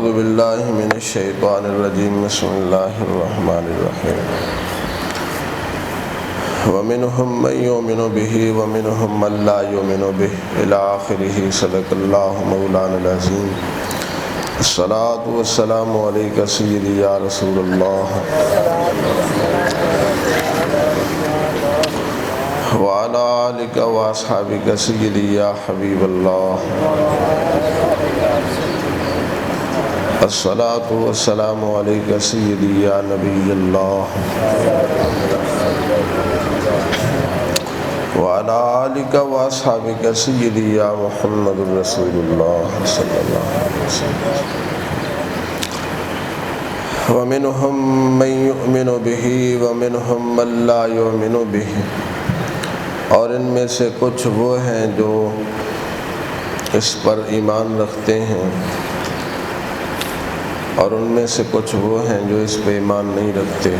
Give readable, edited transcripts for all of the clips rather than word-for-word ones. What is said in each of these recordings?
اعوذ باللہ من الشیطان الرجیم بسم اللہ الرحمن الرحیم ومنہم من یؤمن بہ ومنہم من لا یؤمن بہ الی آخرہ صدق اللہ مولانا العظیم الصلاۃ والسلام علیک سیدی یا رسول اللہ وعلی آلک واصحابک سیدی یا حبیب اللہ الصلاۃ والسلام علیک سیدی یا نبی اللہ وعلی آلک واصحابک سیدی یا محمد رسول اللہ صلی اللہ علیہ وسلم ومنہم من یؤمن بہ ومنہم من لا یؤمن بہ، اور ان میں سے کچھ وہ ہیں جو اس پر ایمان رکھتے ہیں اور ان میں سے کچھ وہ ہیں جو اس پہ ایمان نہیں رکھتے۔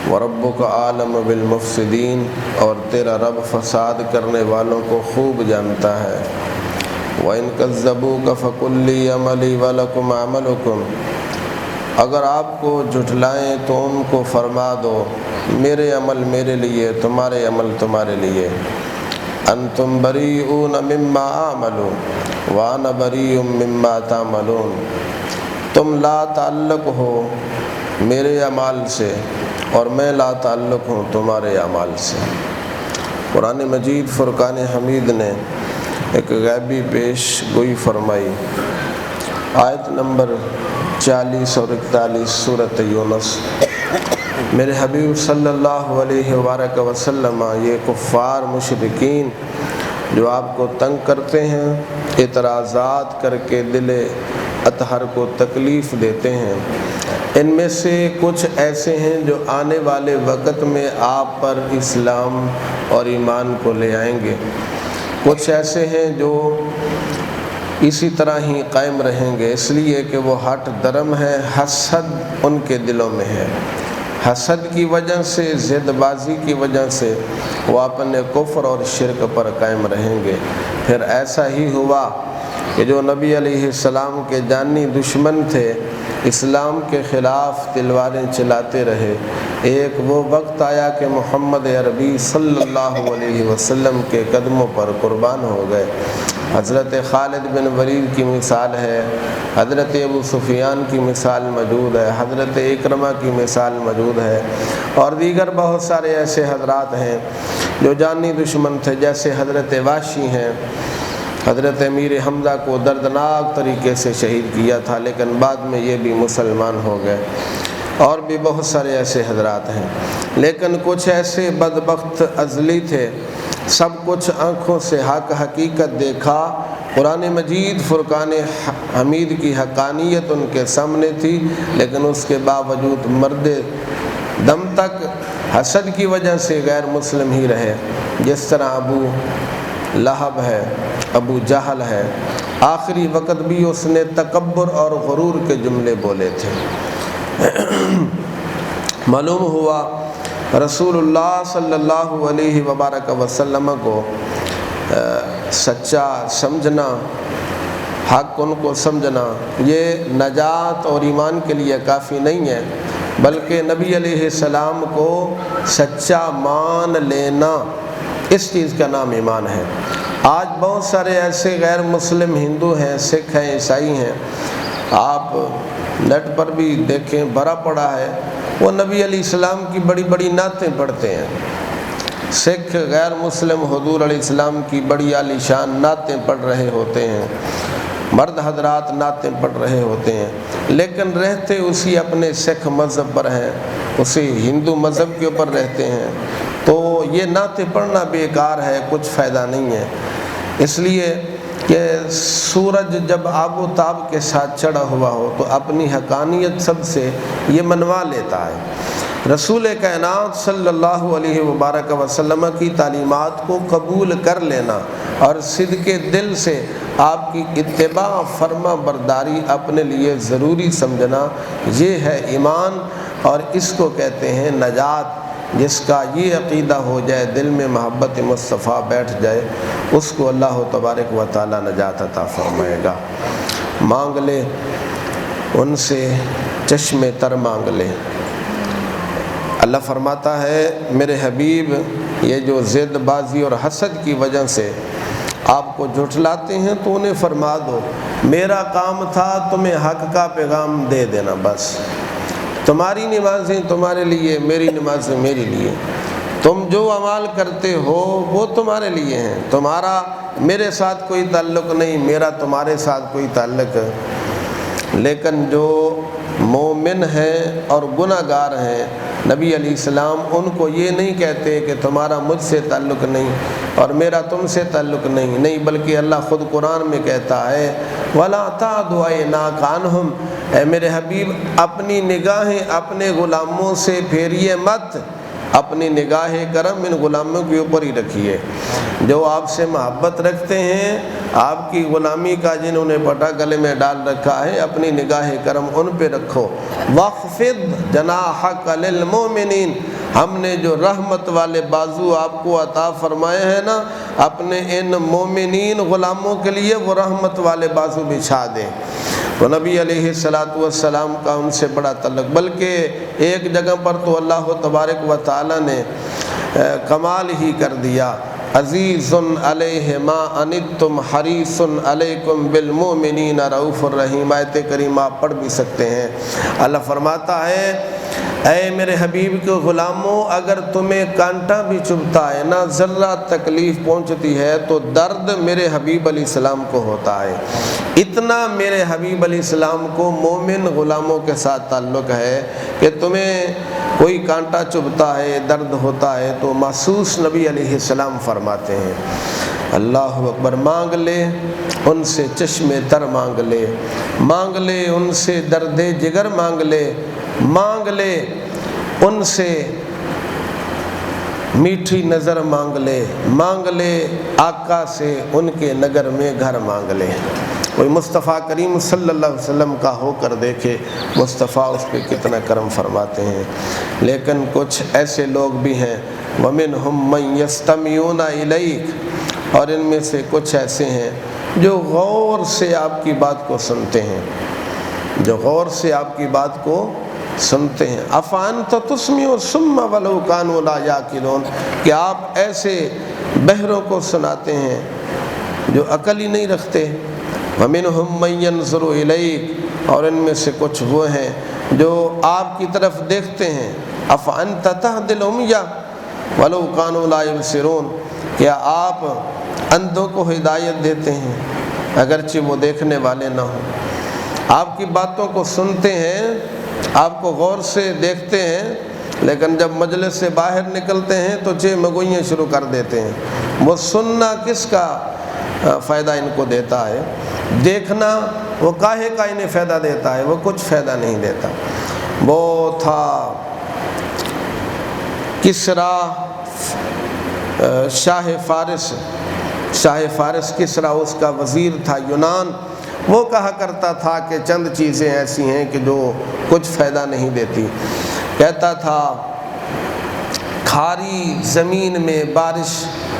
وَرَبُّكَ أَعْلَمُ بِالْمُفْسِدِينَ، اور تیرا رب فساد کرنے والوں کو خوب جانتا ہے۔ وَإِن كَذَّبُوكَ فَقُل لِّي عَمَلِي وَلَكُمْ عَمَلُكُمْ، اگر آپ کو جھٹلائیں تو ان کو فرما دو میرے عمل میرے لیے، تمہارے عمل تمہارے لیے۔ أَنْتُمْ بَرِيئُونَ مِمَّا أَعْمَلُ وَأَنَا بَرِيءٌ مِّمَّا تَعْمَلُونَ، تم لا تعلق ہو میرے اعمال سے اور میں لا تعلق ہوں تمہارے اعمال سے۔ قرآن مجید فرقان حمید نے ایک غیبی پیش گوئی فرمائی۔ آیت نمبر 40 اور 41 سورۃ یونس۔ میرے حبیب صلی اللہ علیہ وآلہ وسلم، یہ کفار مشرکین جو آپ کو تنگ کرتے ہیں، اعتراضات کر کے دل اطہر کو تکلیف دیتے ہیں، ان میں سے کچھ ایسے ہیں جو آنے والے وقت میں آپ پر اسلام اور ایمان کو لے آئیں گے، کچھ ایسے ہیں جو اسی طرح ہی قائم رہیں گے، اس لیے کہ وہ ہٹ درم ہے، حسد ان کے دلوں میں ہے۔ حسد کی وجہ سے، ضد بازی کی وجہ سے وہ اپنے کفر اور شرک پر قائم رہیں گے۔ پھر ایسا ہی ہوا کہ جو نبی علیہ السلام کے جانی دشمن تھے، اسلام کے خلاف تلواریں چلاتے رہے، ایک وہ وقت آیا کہ محمد عربی صلی اللہ علیہ وسلم کے قدموں پر قربان ہو گئے۔ حضرت خالد بن ولید کی مثال ہے، حضرت ابو سفیان کی مثال موجود ہے، حضرت اکرمہ کی مثال موجود ہے، اور دیگر بہت سارے ایسے حضرات ہیں جو جانی دشمن تھے، جیسے حضرت واشی ہیں۔ حضرت امیر حمزہ کو دردناک طریقے سے شہید کیا تھا، لیکن بعد میں یہ بھی مسلمان ہو گئے، اور بھی بہت سارے ایسے حضرات ہیں۔ لیکن کچھ ایسے بدبخت ازلی تھے، سب کچھ آنکھوں سے حق حقیقت دیکھا، قرآن مجید فرقان حمید کی حقانیت ان کے سامنے تھی، لیکن اس کے باوجود مرد دم تک حسد کی وجہ سے غیر مسلم ہی رہے، جس طرح ابو لہب ہے، ابو جہل ہے، آخری وقت بھی اس نے تکبر اور غرور کے جملے بولے تھے۔ معلوم ہوا رسول اللہ صلی اللہ علیہ وبارک وسلم کو سچا سمجھنا، حق ان کو سمجھنا، یہ نجات اور ایمان کے لیے کافی نہیں ہے، بلکہ نبی علیہ السلام کو سچا مان لینا، اس چیز کا نام ایمان ہے۔ آج بہت سارے ایسے غیر مسلم ہندو ہیں، سکھ ہیں، عیسائی ہیں، آپ نیٹ پر بھی دیکھیں بھرا پڑا ہے، وہ نبی علیہ السلام کی بڑی بڑی نعتیں پڑھتے ہیں۔ سکھ غیر مسلم حضور علیہ السلام کی بڑی عالی شان نعتیں پڑھ رہے ہوتے ہیں، مرد حضرات نعتیں پڑھ رہے ہوتے ہیں، لیکن رہتے اسی اپنے سکھ مذہب پر ہیں، اسی ہندو مذہب کے اوپر رہتے ہیں، تو یہ نعتیں پڑھنا بیکار ہے، کچھ فائدہ نہیں ہے، اس لیے کہ سورج جب آب و تاب کے ساتھ چڑھا ہوا ہو تو اپنی حقانیت سب سے یہ منوا لیتا ہے۔ رسول کائنات صلی اللہ علیہ وبارک وسلم کی تعلیمات کو قبول کر لینا اور صدق دل سے آپ کی اتباع فرما برداری اپنے لیے ضروری سمجھنا، یہ ہے ایمان، اور اس کو کہتے ہیں نجات۔ جس کا یہ عقیدہ ہو جائے، دل میں محبت مصطفیٰ بیٹھ جائے، اس کو اللہ تبارک و تعالی نجات عطا فرمائے گا۔ مانگ لے ان سے چشم تر مانگ لے۔ اللہ فرماتا ہے میرے حبیب یہ جو ضد بازی اور حسد کی وجہ سے آپ کو جھٹلاتے ہیں تو انہیں فرما دو میرا کام تھا تمہیں حق کا پیغام دے دینا، بس تمہاری نمازیں تمہارے لیے، میری نمازیں میرے لیے، تم جو اعمال کرتے ہو وہ تمہارے لیے ہیں، تمہارا میرے ساتھ کوئی تعلق نہیں، میرا تمہارے ساتھ کوئی تعلق۔ لیکن جو مومن ہیں اور گناہ گار ہیں نبی علیہ السلام ان کو یہ نہیں کہتے کہ تمہارا مجھ سے تعلق نہیں اور میرا تم سے تعلق نہیں، بلکہ اللہ خود قرآن میں کہتا ہے وَلَا تَعْدُ عَيْنَاكَ عَنْهُمْ، اے میرے حبیب اپنی نگاہیں اپنے غلاموں سے پھیریے مت، اپنی نگاہ کرم ان غلاموں کے اوپر ہی رکھیے جو آپ سے محبت رکھتے ہیں، آپ کی غلامی کا جنہوں نے پٹا گلے میں ڈال رکھا ہے، اپنی نگاہ کرم ان پہ رکھو۔ وَاخْفِضْ جَنَاحَكَ لِلْمُؤْمِنِينَ، ہم نے جو رحمت والے بازو آپ کو عطا فرمائے ہیں نا، اپنے ان مومنین غلاموں کے لیے وہ رحمت والے بازو بچھا دیں۔ تو نبی علیہ السلام کا ان سے بڑا تعلق، بلکہ ایک جگہ پر تو اللہ تبارک و تعالی نے کمال ہی کر دیا، عزیز علیہ ما عنتم حریص علیکم بالمؤمنین رؤوف الرحیم۔ آیت کریمہ آپ پڑھ بھی سکتے ہیں۔ اللہ فرماتا ہے اے میرے حبیب کے غلاموں اگر تمہیں کانٹا بھی چبھتا ہے نا، ذرہ تکلیف پہنچتی ہے تو درد میرے حبیب علیہ السلام کو ہوتا ہے، اتنا میرے حبیب علیہ السلام کو مومن غلاموں کے ساتھ تعلق ہے کہ تمہیں کوئی کانٹا چبھتا ہے، درد ہوتا ہے تو محسوس نبی علیہ السلام فرماتے ہیں۔ اللہ اکبر، مانگ لے ان سے چشم تر مانگ لے، مانگ لے ان سے درد جگر مانگ لے، مانگ لے ان سے میٹھی نظر مانگ لے، مانگ لے آقا سے ان کے نگر میں گھر مانگ لے۔ کوئی مصطفیٰ کریم صلی اللہ علیہ وسلم کا ہو کر دیکھے مصطفیٰ اس پہ کتنا کرم فرماتے ہیں۔ لیکن کچھ ایسے لوگ بھی ہیں وَمِنْهُمْ مَنْ يَسْتَمِعُونَ إِلَيْكَ، اور ان میں سے کچھ ایسے ہیں جو غور سے آپ کی بات کو سنتے ہیں، جو غور سے آپ کی بات کو سنتے ہیں۔ أَفَأَنْتَ تُسْمِعُ الصُّمَّ وَلَوْ كَانُوا لَا يَعْقِلُونَ، کہ آپ ایسے بہروں کو سناتے ہیں جو عقل ہی نہیں رکھتے۔ وَمِنْهُمْ مَنْ يَنْظُرُ إِلَيْكَ، اور ان میں سے کچھ وہ ہیں جو آپ کی طرف دیکھتے ہیں۔ أَفَأَنْتَ تَهْدِي الْعُمْيَ وَلَوْ كَانُوا لَا يُبْصِرُونَ، کیا آپ اندھوں کو ہدایت دیتے ہیں اگرچہ وہ دیکھنے والے نہ ہوں؟ آپ کی باتوں کو سنتے ہیں، آپ کو غور سے دیکھتے ہیں، لیکن جب مجلس سے باہر نکلتے ہیں تو چہ مگوئیاں شروع کر دیتے ہیں۔ وہ سننا کس کا فائدہ ان کو دیتا ہے؟ دیکھنا وہ کاہے کا انہیں فائدہ دیتا ہے؟ وہ کچھ فائدہ نہیں دیتا۔ وہ تھا کسرا شاہ فارس کسرا اس کا وزیر تھا یونان، وہ کہا کرتا تھا کہ چند چیزیں ایسی ہیں کہ جو کچھ فائدہ نہیں دیتی۔ کہتا تھا کھاری زمین میں بارش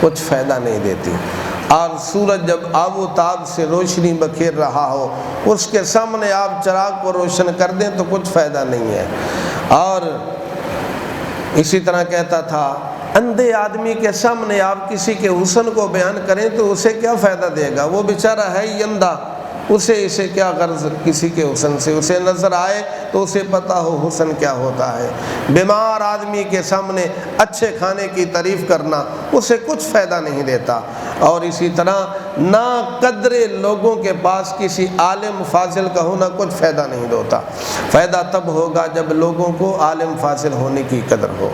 کچھ فائدہ نہیں دیتی، اور سورج جب آب و تاب سے روشنی بکھیر رہا ہو اس کے سامنے آپ چراغ کو روشن کر دیں تو کچھ فائدہ نہیں ہے۔ اور اسی طرح کہتا تھا اندھے آدمی کے سامنے آپ کسی کے حسن کو بیان کریں تو اسے کیا فائدہ دے گا؟ وہ بیچارہ ہے ہی اندھا، اسے کیا غرض کسی کے حسن سے؟ اسے نظر آئے تو اسے پتہ ہو حسن کیا ہوتا ہے۔ بیمار آدمی کے سامنے اچھے کھانے کی تعریف کرنا اسے کچھ فائدہ نہیں دیتا۔ اور اسی طرح نا قدرے لوگوں کے پاس کسی عالم فاضل کا ہونا کچھ فائدہ نہیں دیتا۔ فائدہ تب ہوگا جب لوگوں کو عالم فاضل ہونے کی قدر ہو۔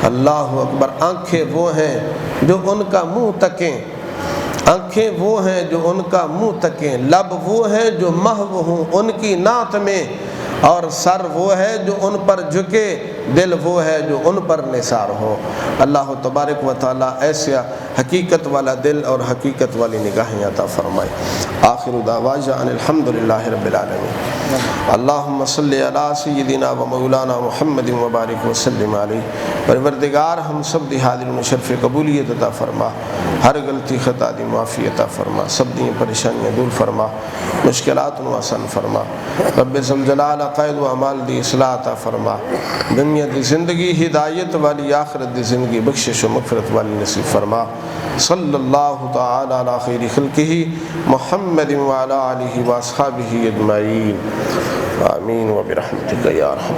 اللہ اکبر، آنکھیں وہ ہیں جو ان کا منہ تکیں، آنکھیں وہ ہیں جو ان کا منہ تکیں، لب وہ ہیں جو محو ہوں ان کی نعت میں، اور سر وہ ہے جو ان پر جھکے، دل وہ ہے جو ان پر نثار ہو۔ اللہ تبارک و تعالی ایسا حقیقت والا دل اور حقیقت والی نگاہیں عطا فرمائے۔ آخر دعوانا ان الحمد للہ رب العالمین۔ اللہم صلی علی سیدنا و مولانا محمد مبارک وسلم علیہ۔ پروردگار ہم سب دی حاضرین و شرف قبولیت عطا فرما، ہر غلطی خطا دی معافی عطا فرما، سب دی پریشانیاں دور فرما، مشکلات نو آسان فرما۔ رب ذوالجلال عقائد و اعمال دی اصلاح عطا فرما، دنیا دی زندگی ہدایت والی، آخرت دی زندگی بخشش و مغفرت والی نصیب فرما۔ صلی اللہ تعالی علی خیر خلقہ محمد وعلی آلہ واصحابہ اجمعین، آمین و برحمتک یا ارحم۔